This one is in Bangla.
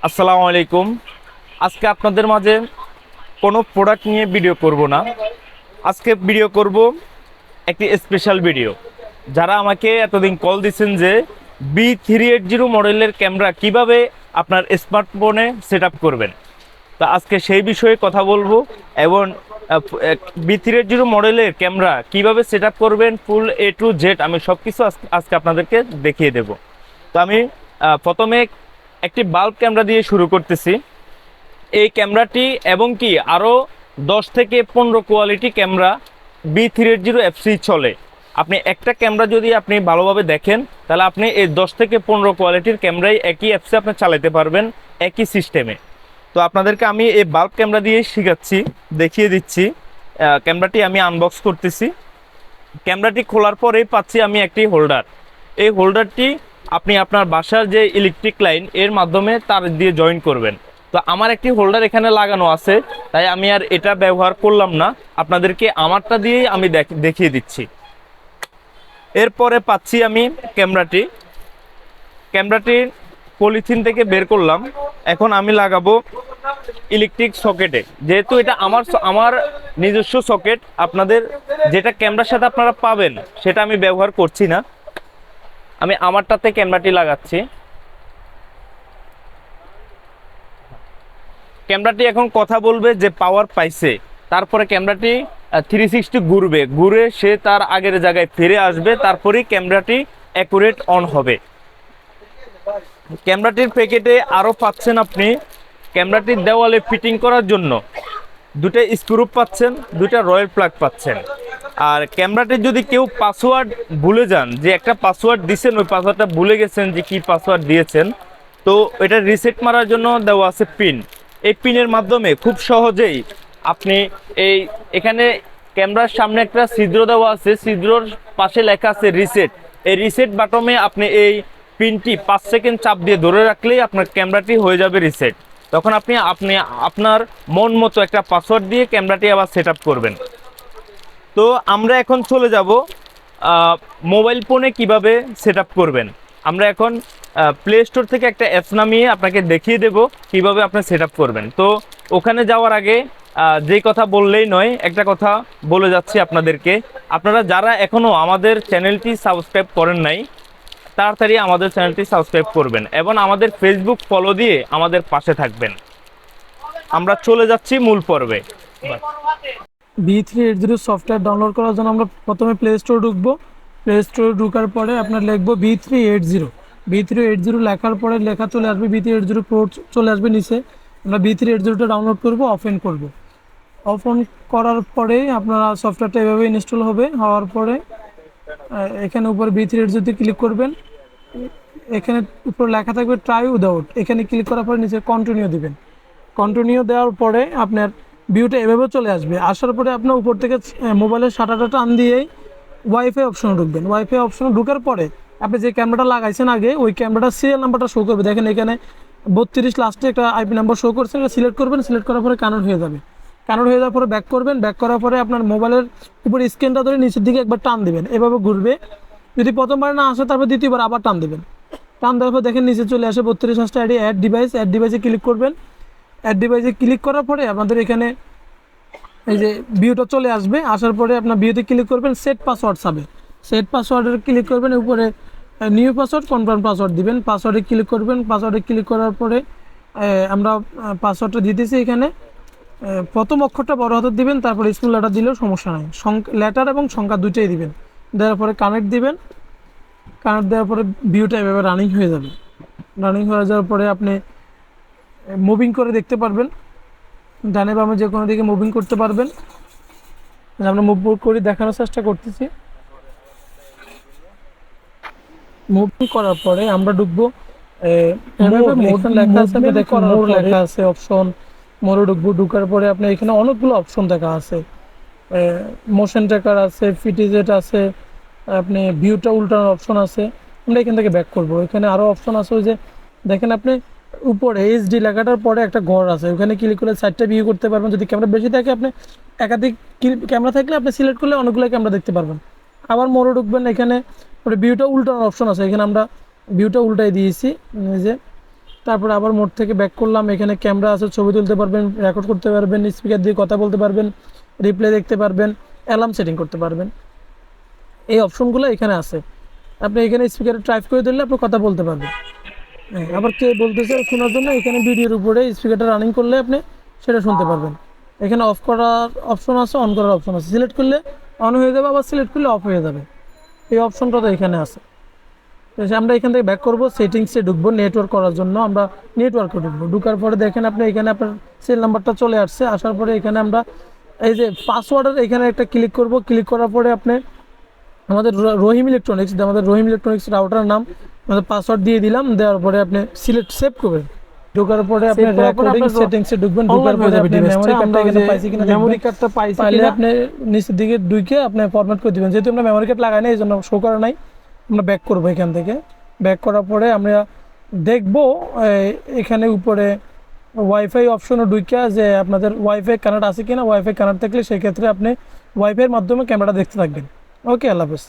আসসালামু আলাইকুম। আজকে আপনাদের মাঝে কোনো প্রোডাক্ট নিয়ে ভিডিও করব না। আজকে ভিডিও করব একটি স্পেশাল ভিডিও। যারা আমাকে এতদিন কল দিচ্ছেন যে B380 মডেলের ক্যামেরা কিভাবে আপনার স্মার্টফোনে সেট আপ করবেন, তা আজকে সেই বিষয়ে কথা বলবো। এবং B380 মডেলের ক্যামেরা কিভাবে সেট আপ করবেন ফুল A to Z আমি সব কিছু আজকে আপনাদেরকে দেখিয়ে দেব। তো আমি প্রথমে একটি বাল্ব ক্যামেরা দিয়ে শুরু করতেছি। এই ক্যামেরাটি এবং কি আরও 10 থেকে 15 কোয়ালিটি ক্যামেরা B380 FC চলে। আপনি একটা ক্যামেরা যদি আপনি ভালোভাবে দেখেন তাহলে আপনি এই 10 থেকে 15 কোয়ালিটির ক্যামেরাই একই অ্যাপসে আপনি চালাতে পারবেন একই সিস্টেমে। তো আপনাদেরকে আমি এই বাল্ব ক্যামেরা দিয়ে শেখাচ্ছি, দেখিয়ে দিচ্ছি। ক্যামেরাটি আমি আনবক্স করতেছি। ক্যামেরাটি খোলার পরেই পাচ্ছি আমি একটি হোল্ডার। এই হোল্ডারটি আপনি আপনার বাসার যে ইলেকট্রিক লাইন এর মাধ্যমে তার দিয়ে জয়েন করবেন। তো আমার একটি হোল্ডার এখানে লাগানো আছে, তাই আমি আর এটা ব্যবহার করলাম না, আপনাদেরকে আমারটা দিয়েই আমি দেখিয়ে দিচ্ছি। এরপরে পাচ্ছি আমি ক্যামেরাটি পলিথিন থেকে বের করলাম। এখন আমি লাগাবো ইলেকট্রিক সকেটে। যেহেতু এটা আমার নিজস্ব সকেট, আপনাদের যেটা ক্যামেরার সাথে আপনারা পাবেন সেটা আমি ব্যবহার করছি না। আমি আমারটাতে ক্যামেরাটি লাগাচ্ছি। ক্যামেরাটি এখন কথা বলবে যে পাওয়ার পাইছে, তারপরে ক্যামেরাটি 360 ঘুরে সে তার আগের জায়গায় ফিরে আসবে, তারপরেই ক্যামেরাটি অ্যাকুরেট অন হবে। ক্যামেরাটির প্যাকেটে আরও পাচ্ছেন আপনি ক্যামেরাটির দেওয়ালে ফিটিং করার জন্য দুটো স্ক্রু পাচ্ছেন, দুটো রয়্যাল প্লাগ পাচ্ছেন। আর ক্যামেরাটির যদি কেউ পাসওয়ার্ড ভুলে যান, যে একটা পাসওয়ার্ড দিয়েছেন ওই পাসওয়ার্ডটা ভুলে গেছেন যে কি পাসওয়ার্ড দিয়েছেন, তো এটা রিসেট মারার জন্য দেওয়া আছে পিন। এই পিনের মাধ্যমে খুব সহজেই আপনি এখানে ক্যামেরার সামনে একটা ছিদ্র দেওয়া আছে, ছিদ্রর পাশে লেখা আছে রিসেট। এই রিসেট বাটনে আপনি এই পিনটি 5 সেকেন্ড চাপ দিয়ে ধরে রাখলেই আপনার ক্যামেরাটি হয়ে যাবে রিসেট। তখন আপনি আপনার মন মতো একটা পাসওয়ার্ড দিয়ে ক্যামেরাটি আবার সেট আপ করবেন। তো আমরা এখন চলে যাব মোবাইল ফোনে কিভাবে সেট আপ করবেন। আমরা এখন প্লে স্টোর থেকে একটা অ্যাপস নামিয়ে আপনাকে দেখিয়ে দেব কিভাবে আপনি সেট আপ করবেন। তো ওখানে যাওয়ার আগে যেই কথা বললেই নয়, একটা কথা বলে যাচ্ছি আপনাদেরকে। আপনারা যারা এখনও আমাদের চ্যানেলটি সাবস্ক্রাইব করেন নাই, তাড়াতাড়ি আমাদের চ্যানেলটি সাবস্ক্রাইব করবেন এবং আমাদের ফেসবুক ফলো দিয়ে আমাদের পাশে থাকবেন। আমরা চলে যাচ্ছি মূল পর্বে। V380 সফটওয়্যার ডাউনলোড করার জন্য আমরা প্রথমে প্লে স্টোর ঢুকবো। প্লে স্টোরে ঢুকার পরে আপনার লিখবো V380 লেখার পরে লেখা চলে আসবে V380 প্রো চলে আসবে নিচে। আমরা V380টা ডাউনলোড করব, অন করব। অন করার পরেই আপনারা সফটওয়্যারটা এভাবে ইনস্টল হওয়ার পরে এখানে উপরে V380 ক্লিক করবেন। এখানে উপরে লেখা থাকবে ট্রাই উইদাউট, এখানে ক্লিক করার পরে নিচে কন্টিনিউ দিবেন। কন্টিনিউ দেওয়ার পরে আপনার ভিউটা এভাবে চলে আসবে। আসার পরে আপনার উপর থেকে মোবাইলের শাটারটা টান দিয়েই ওয়াইফাই অপশনে ঢুকবেন। ওয়াইফাই অপশনে ঢুকার পরে আপনি যে ক্যামেরাটা লাগাইছেন আগে ওই ক্যামেরাটার সিরিয়াল নাম্বারটা শো করবে। দেখেন এখানে 32 লাস্টে একটা আইপি নাম্বার শো করছে, এটা সিলেক্ট করবেন। সিলেক্ট করার পরে কানেক্ট হয়ে যাবে। কানেক্ট হয়ে যাওয়ার পরে ব্যাক করবেন। ব্যাক করার পরে আপনার মোবাইলের উপর স্ক্রিনটা ধরে নিচের দিকে একবার টান দেবেন, এভাবে ঘুরবে। যদি প্রথমবার না আসে তারপর দ্বিতীয়বার আবার টান দেবেন। টান দেওয়ার পর দেখেন নিচে চলে আসে 32 আইডি অ্যাড ডিভাইসে ক্লিক করবেন। অ্যাড ডিভাইসে ক্লিক করার পরে আপনাদের এখানে এই যে ভিউটা চলে আসবে। আসার পরে আপনার ভিউতে ক্লিক করবেন, সেট পাসওয়ার্ড চাবে। সেট পাসওয়ার্ডের ক্লিক করবেন, উপরে নিউ পাসওয়ার্ড কনফার্ম পাসওয়ার্ড দিবেন। পাসওয়ার্ডে ক্লিক করবেন। পাসওয়ার্ডে ক্লিক করার পরে আমরা পাসওয়ার্ডটা দিতেছি। এখানে প্রথম অক্ষরটা বড় হাতের দিবেন, তারপরে স্মল লেটার দিলেও সমস্যা নাই। লেটার এবং সংখ্যা দুটোই দিবেন। দেওয়ার পরে কানেক্ট দিবেন। কানেক্ট দেওয়ার পরে ভিউটা এভাবে রানিং হয়ে যাবে। রানিং হয়ে যাওয়ার পরে আপনি মুভিং করে দেখতে পারবেন, ডানে বামে যে কোনো দিকে মুভিং করতে পারবেন। আমরা মুভ করে দেখানোর চেষ্টা করতেছি। মুভিং করার পরে আমরা ঢুকবো লেখা আছে, দেখুন মোর লেখা আছে অপশন, মোরে ঢুকবো। ঢুকার পরে আপনি এখানে অনেকগুলো অপশন দেখা আছে, মোশন ট্র্যাকার আছে, ফিটিজেট আছে, আপনি ভিউটা উল্টানোর অপশন আছে। আমরা এখান থেকে ব্যাক করব। এখানে আরও অপশন আছে, ওই যে দেখেন আপনি উপরে এইচডি লেখাটার পরে একটা ঘর আছে, ওখানে ক্লিক করলে 4টা ভিউ করতে পারবেন। যদি ক্যামেরা বেশি থাকে, আপনি একাধিক ক্যামেরা থাকলে আপনি সিলেক্ট করলে অনেকগুলো ক্যামেরা দেখতে পারবেন। আবার মোড়ে ঢুকবেন, এখানে ভিউটা উল্টানোর অপশন আছে, এখানে আমরা ভিউটা উল্টাই দিয়েছি। যে তারপর আবার মোড থেকে ব্যাক করলাম, এখানে ক্যামেরা আছে, ছবি তুলতে পারবেন, রেকর্ড করতে পারবেন, স্পিকার দিয়ে কথা বলতে পারবেন, রিপ্লে দেখতে পারবেন, অ্যালার্ম সেটিং করতে পারবেন। এই অপশনগুলো এখানে আছে। আপনি এখানে স্পিকারে টাইপ করে দিলে আপনি কথা বলতে পারবেন। আবার কে বলতেছে শোনার জন্য এখানে ভিডিওর উপরে স্পিকারটা রানিং করলে আপনি সেটা শুনতে পারবেন। এখানে অফ করার অপশন আছে, অন করার অপশন আছে। সিলেক্ট করলে অন হয়ে যাবে, আবার সিলেক্ট করলে অফ হয়ে যাবে। এই অপশনটা তো এখানে আছে। তো আমরা এখান থেকে ব্যাক করবো, সেটিংসে ঢুকবো নেটওয়ার্ক করার জন্য। আমরা নেটওয়ার্কে ঢুকবো, ঢুকার পরে দেখেন আপনি এখানে আপনার সেল নাম্বারটা চলে আসছে। আসার পরে এখানে আমরা এই যে পাসওয়ার্ডের এখানে একটা ক্লিক করব। ক্লিক করার পরে আপনি আমাদের রহিম ইলেকট্রনিক্স রাউটার নাম আমাদের পাসওয়ার্ড দিয়ে দিলাম। দেওয়ার পরে আপনি সিলেক্ট সেভ করবেন। ঢোকার পরে আপনি রেকর্ডিং সেটিংসে ঢুকবেন। ঢোকার পরে আপনি মেমরি কার্ডটা এখানে পাইছি কিনা, মেমরি কার্ডটা পাইছি কিনা আপনি নিচের দিকে ঢুকে আপনি ফরম্যাট করে দিবেন। যেহেতু আমরা মেমরি কার্ড লাগাই না, এই জন্য শো করা নাই। আমরা ব্যাক করবো এখান থেকে। ব্যাক করার পরে আমরা দেখবো এখানে উপরে ওয়াইফাই অপশনও ঢুকিয়া যে আপনাদের ওয়াইফাই কানেক্ট আছে কিনা। ওয়াইফাই কানেক্ট থাকলে সেক্ষেত্রে আপনি ওয়াইফাইয়ের মাধ্যমে ক্যামেরাটা দেখতে থাকবেন। ওকে, আল্লাহ হাফেজ।